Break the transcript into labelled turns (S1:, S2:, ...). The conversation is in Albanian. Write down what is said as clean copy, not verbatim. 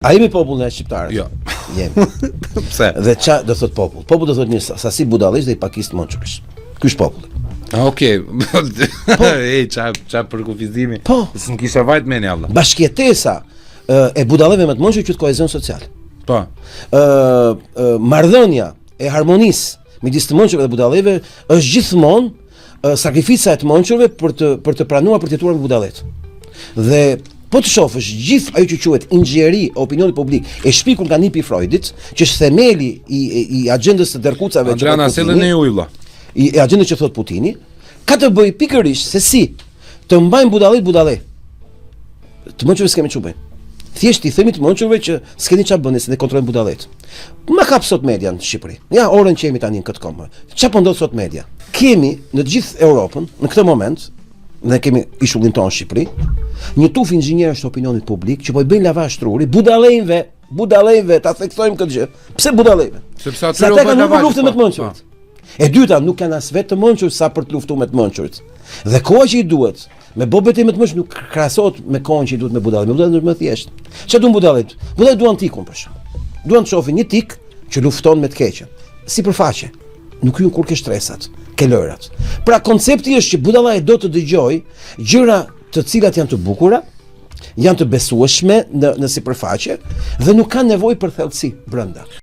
S1: A jemi popull në shqiptarët?
S2: Jo.
S1: Jemi.
S2: Pse?
S1: Dhe qa do thot popull? Popull do thot një sasi budallish dhe i pakist monçurish. Ky është populli.
S2: Okej. Ej, qa për kufizimi?
S1: Po.
S2: S'm kisha vajt meni Allah.
S1: Bashkëjetesa e budallëve me të monçur quhet kohezion social.
S2: Po.
S1: Marrëdhënia e harmonisë midis të monçurve dhe budallëve është gjithmonë sakrifica e të monçurve për të pranuar për të jetuar me budallet. Dhe po të shohësh gjithë ajo që quhet inxhieri e opinionit publik e shpikur nga nipi Freudit, që është themeli i agjendës së dërkucave që
S2: Adriana Sellën e ujlla.
S1: I agjendës që thot Putini, ka të bëjë pikërisht se si të mbajnë budallë. Të monçurve s'kemë çu bëjnë. Thjesht i themi të monçurve që s'keni çfarë bëni se ne kontrollojmë budallet. Ma kap sot media në Shqipëri. Ja orën që jemi tani në këtë kohë. Çfarë po ndodh sot media? Kemi në të gjithë Europën në këtë moment, ne kemi ishullin tonë në Shqipëri, një tuf inxhinierësh të opinionit publik që po i bëjnë lavazh truri budallëve, ta theksojmë këtë gjë. Pse budallëve?
S2: Sepse aty
S1: ata kanë nuk luftën me të monçurit. E dyta, nuk kanë as vetë të monçur sa për të luftuar me të monçurit. Dhe koha që i duhet me bobet e me të monçur nuk krahasohet me kohën që i duhet me budallë. Me budallë është më thjesht. Çfarë duan budallet? Budallet duan tikun për shkak. Duan të shohin një tik që lufton me të keqen. Sipërfaqe. Nuk hyn kur ke stresat, ke lërat. Pra koncepti është që budallaja do të dëgjoj gjëra të cilat janë të bukura, janë të besueshme në sipërfaqe dhe nuk kanë nevojë për thellësi brenda.